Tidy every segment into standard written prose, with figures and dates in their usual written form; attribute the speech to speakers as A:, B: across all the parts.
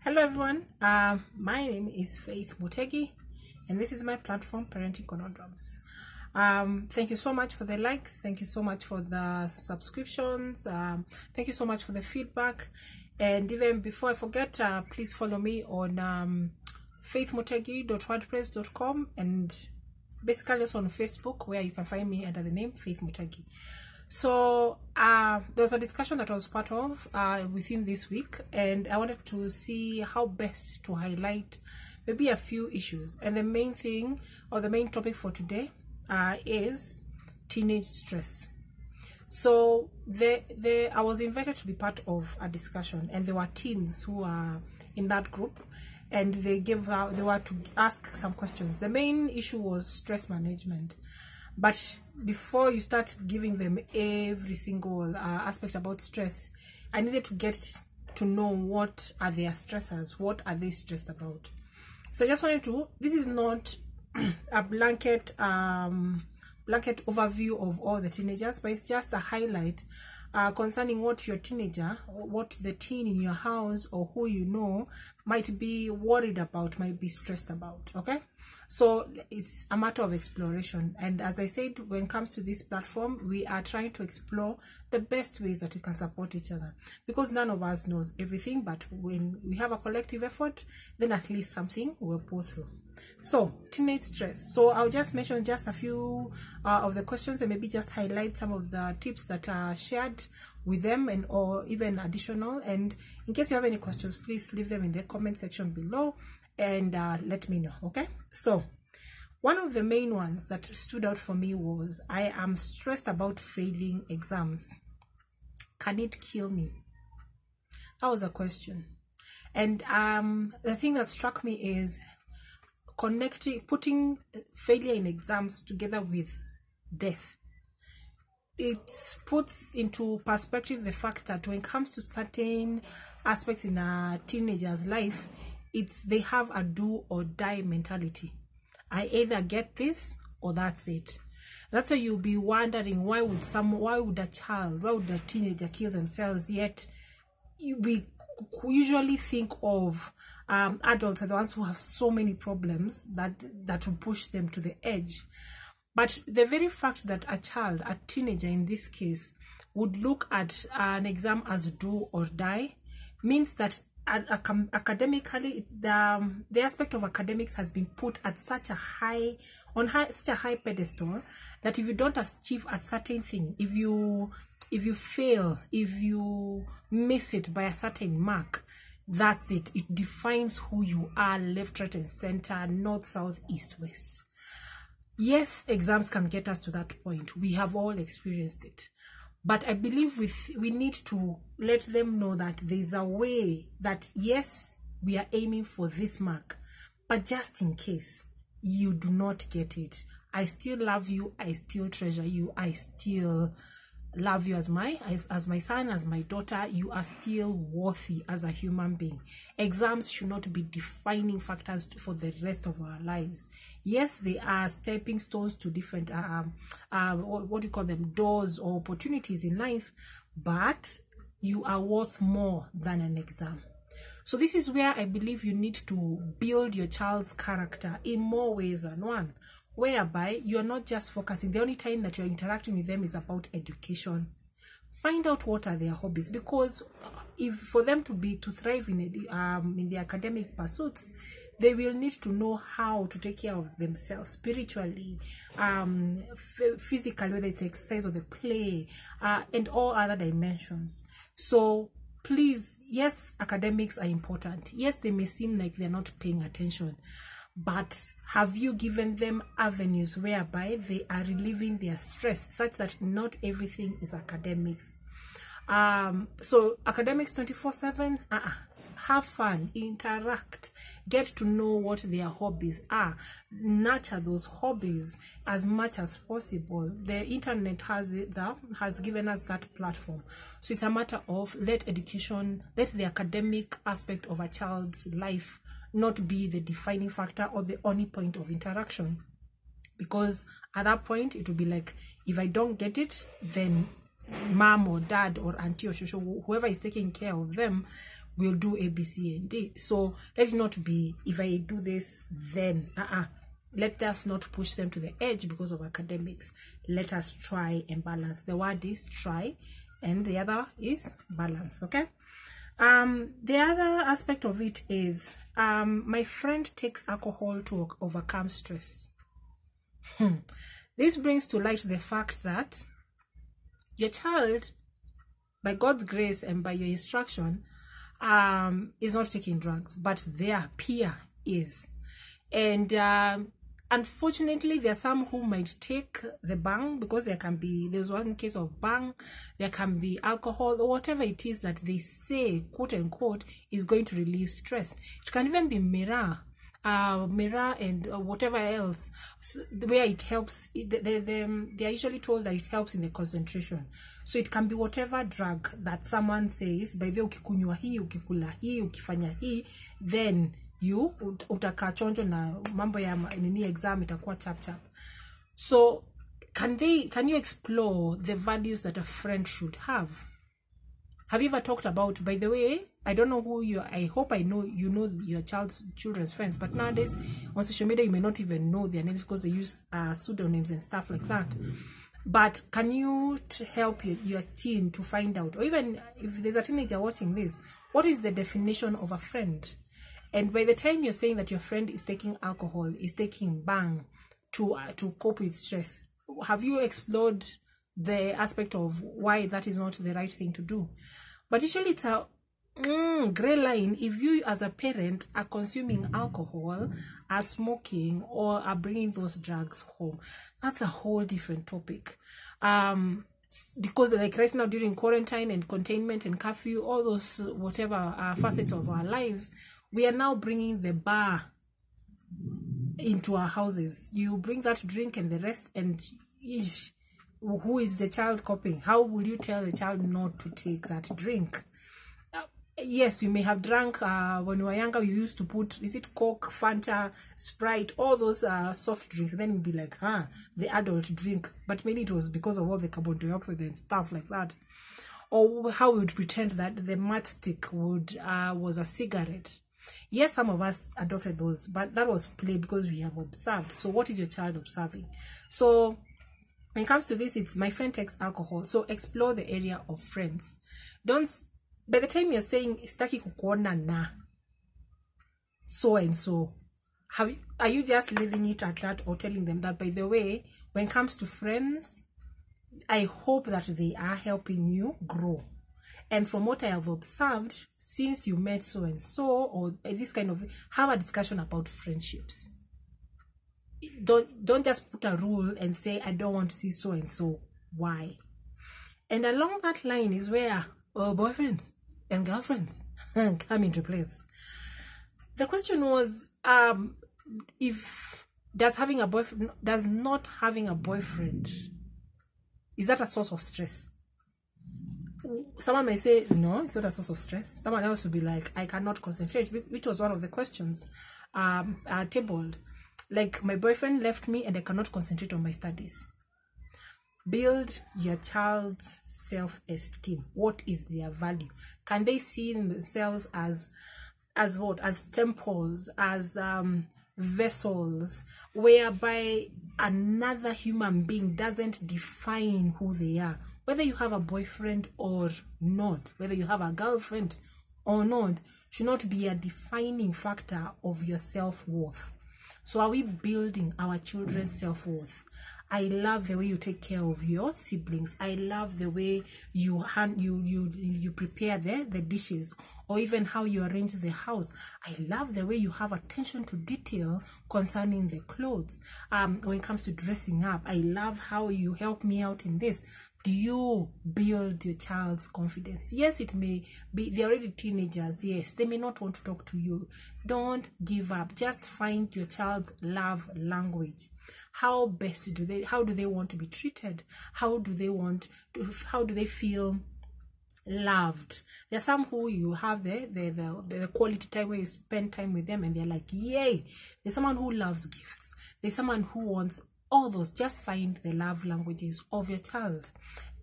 A: Hello everyone, my name is Faith Mutegi and this is my platform, Parenting Conundrums. Thank you so much for the likes, thank you so much for the subscriptions, thank you so much for the feedback, and even before I forget, please follow me on faithmutegi.wordpress.com and basically also on Facebook, where you can find me under the name Faith Mutegi. So there was a discussion that I was part of within this week, and I wanted to see how best to highlight maybe a few issues. And the main thing, or the main topic for today, is teenage stress. So I was invited to be part of a discussion, and there were teens who are in that group, and they were to ask some questions. The main issue was stress management. But before you start giving them every single aspect about stress, I needed to get to know what are their stressors, what are they stressed about. So I just wanted to, this is not a blanket overview of all the teenagers, but it's just a highlight concerning what your teenager, what the teen in your house or who you know might be worried about, might be stressed about. Okay, so it's a matter of exploration, and as I said, when it comes to this platform, we are trying to explore the best ways that we can support each other, because none of us knows everything, but when we have a collective effort, then at least something will pull through. So teenage stress, so I'll just mention just a few of the questions and maybe just highlight some of the tips that are shared with them, and or even additional. And in case you have any questions, please leave them in the comment section below and let me know. Okay, so one of the main ones that stood out for me was, I am stressed about failing exams. Can it kill me? That was a question. And the thing that struck me is putting failure in exams together with death. It puts into perspective the fact that when it comes to certain aspects in a teenager's life, they have a do or die mentality. I either get this or that's it. That's why you'll be wondering, why would a teenager kill themselves? Yet we usually think of adults are the ones who have so many problems that will push them to the edge. But the very fact that a teenager in this case, would look at an exam as do or die means that academically, the aspect of academics has been put at such a high pedestal that if you don't achieve a certain thing, if you fail, if you miss it by a certain mark, that's it. It defines who you are, left, right, and center, north, south, east, west. Yes, exams can get us to that point. We have all experienced it. But I believe we need to let them know that there's a way that, yes, we are aiming for this mark, but just in case you do not get it, I still love you, I still treasure you, I still love you as my son, as my daughter. You are still worthy as a human being. Exams should not be defining factors for the rest of our lives. Yes, they are stepping stones to different what do you call them, doors or opportunities in life, but you are worth more than an exam. So this is where I believe you need to build your child's character in more ways than one, whereby you're not just focusing, the only time that you're interacting with them is about education. Find out what are their hobbies, because if for them to thrive in the academic pursuits, they will need to know how to take care of themselves spiritually, physically, whether it's exercise or the play, and all other dimensions. So please, yes, academics are important. Yes, they may seem like they're not paying attention, but have you given them avenues whereby they are relieving their stress, such that not everything is academics? So academics 24/7, have fun, interact, get to know what their hobbies are, nurture those hobbies as much as possible. The internet has given us that platform. So it's a matter of let the academic aspect of a child's life not be the defining factor or the only point of interaction, because at that point it will be like, if I don't get it, then mom or dad or auntie or shosho, whoever is taking care of them, will do A, B, C, and D. So let it not be, if I do this, then let us not push them to the edge because of academics. Let us try and balance. The word is try, and the other is balance. Okay. The other aspect of it is my friend takes alcohol to overcome stress. This brings to light the fact that your child, by God's grace and by your instruction, is not taking drugs, but their peer is. And unfortunately, there are some who might take the bang, because there's one case of bang, there can be alcohol, or whatever it is that they say, quote unquote, is going to relieve stress. It can even be mirror and whatever else, where it helps. They are usually told that it helps in the concentration. So it can be whatever drug that someone says, by the ukikunywa hii, ukikula hii, ukifanya hii, then you utakaa chonjo na mambo ya nini exam itakuwa chap. So can you explore the values that a friend should have? Have you ever talked about, by the way, I don't know who you are, I hope I know you know your children's friends, but nowadays on social media you may not even know their names because they use pseudonyms and stuff like that. But can you help your teen to find out, or even if there's a teenager watching this, what is the definition of a friend? And by the time you're saying that your friend is taking alcohol, is taking bang to cope with stress, have you explored the aspect of why that is not the right thing to do? But usually it's a gray line if you as a parent are consuming alcohol, are smoking, or are bringing those drugs home. That's a whole different topic. Because like right now during quarantine and containment and curfew, all those whatever facets of our lives, we are now bringing the bar into our houses. You bring that drink and the rest, and who is the child coping? How will you tell the child not to take that drink? Yes, you may have drunk when you were younger. You used to put, is it Coke, Fanta, Sprite, all those soft drinks, and then you'd be like, the adult drink. But maybe it was because of all the carbon dioxide and stuff like that. Or how we would pretend that the matchstick was a cigarette. Yes, some of us adopted those, but that was play because we have observed. So what is your child observing? So when it comes to this, it's my friend takes alcohol. So explore the area of friends. Don't, by the time you're saying staki kukuona na so and so, are you just leaving it at that, or telling them that, by the way, when it comes to friends, I hope that they are helping you grow? And from what I have observed, since you met so and so, or this kind of, have a discussion about friendships. Don't just put a rule and say, I don't want to see so and so. Why? And along that line is where boyfriends and girlfriends come into place. The question was, does not having a boyfriend, is that a source of stress? Someone may say, no, it's not a source of stress. Someone else will be like, I cannot concentrate, which was one of the questions tabled. Like, my boyfriend left me and I cannot concentrate on my studies. Build your child's self-esteem. What is their value? Can they see themselves as what? As temples, as vessels, whereby another human being doesn't define who they are? Whether you have a boyfriend or not, whether you have a girlfriend or not, should not be a defining factor of your self-worth. So are we building our children's self-worth? I love the way you take care of your siblings. I love the way you prepare the dishes, or even how you arrange the house. I love the way you have attention to detail concerning the clothes. When it comes to dressing up, I love how you help me out in this. Do you build your child's confidence? Yes, it may be, they're already teenagers. Yes, they may not want to talk to you. Don't give up. Just find your child's love language. How do they want to be treated? How do they feel loved? There are some who you have the quality time where you spend time with them and they're like, yay. There's someone who loves gifts. There's someone who wants all those. Just find the love languages of your child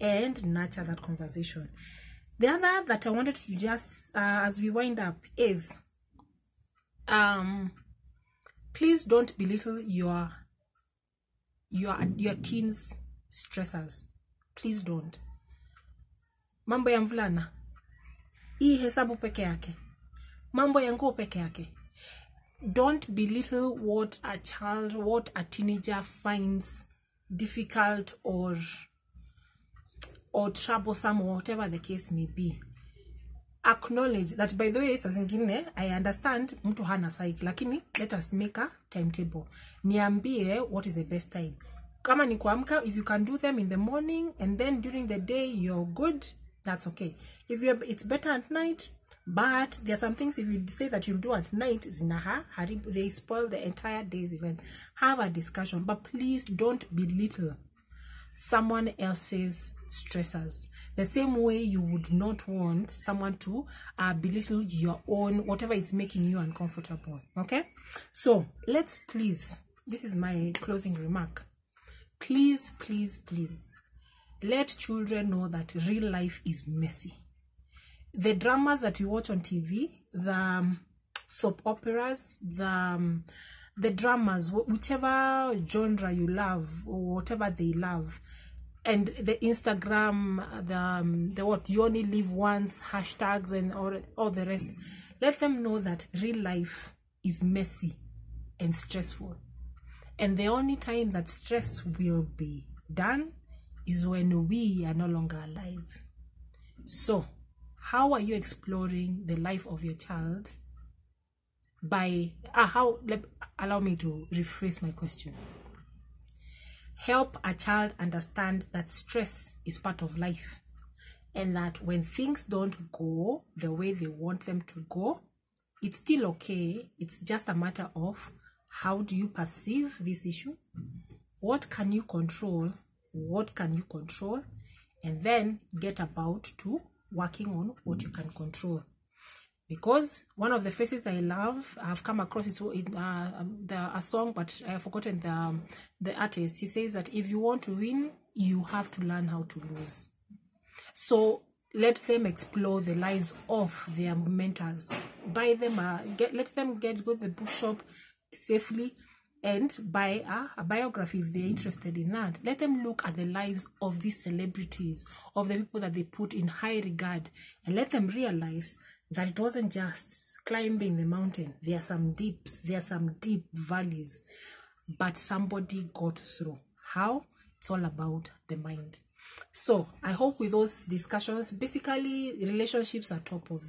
A: and nurture that conversation. The other that I wanted to just as we wind up is please don't belittle your teens stressors. Please don't. Mambo ya mvulana hii hesabu peke yake, mambo ya nguo peke yake. Don't belittle what a teenager finds difficult or troublesome, or whatever the case may be. Acknowledge that, by the way, saa zingine I understand mtu hana psyche, lakini let us make a timetable. Niambie what is the best time. Kama ni kuamka, if you can do them in the morning and then during the day you're good, that's okay. If it's better at night, but there are some things if you say that you'll do at night, they spoil the entire day's event. Have a discussion, but please don't belittle someone else's stressors the same way you would not want someone to belittle your own, whatever is making you uncomfortable. Okay, so let's please, this is my closing remark, please let children know that real life is messy. The dramas that you watch on TV, the soap operas, the dramas, whichever genre you love or whatever they love, and the Instagram, the what you only live once hashtags and all the rest, let them know that real life is messy and stressful, and the only time that stress will be done is when we are no longer alive. So how are you exploring the life of your child? Allow me to rephrase my question. Help a child understand that stress is part of life, and that when things don't go the way they want them to go, it's still okay. It's just a matter of how do you perceive this issue, what can you control, and then get about to working on what you can control. Because one of the faces I love, I've come across it in a song, but I have forgotten the artist. He says that if you want to win, you have to learn how to lose. So let them explore the lives of their mentors. Buy them let them go to the bookshop safely and buy a biography if they're interested in that. Let them look at the lives of these celebrities, of the people that they put in high regard, and let them realize that it wasn't just climbing the mountain. There are some dips, there are some deep valleys, but somebody got through. How? It's all about the mind. So I hope with those discussions, basically relationships are top of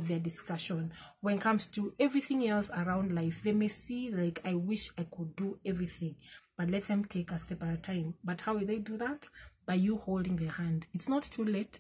A: their discussion. When it comes to everything else around life, they may see like, I wish I could do everything, but let them take a step at a time. But how will they do that? By you holding their hand. It's not too late.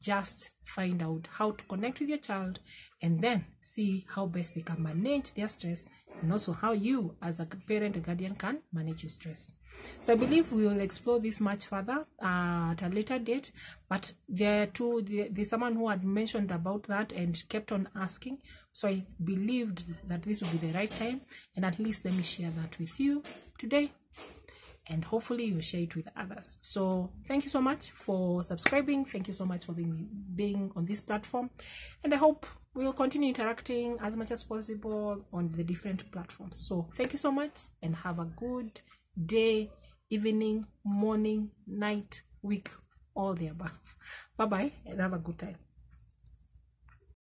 A: Just find out how to connect with your child and then see how best they can manage their stress, and also how you as a parent and guardian can manage your stress. So I believe we will explore this much further at a later date, but there's someone who had mentioned about that and kept on asking, so I believed that this would be the right time, and at least let me share that with you today, and hopefully you'll share it with others. So thank you so much for subscribing. Thank you so much for being on this platform, and I hope we'll continue interacting as much as possible on the different platforms. So thank you so much, and have a good day, evening, morning, night, week, all the above. Bye bye, and have a good time.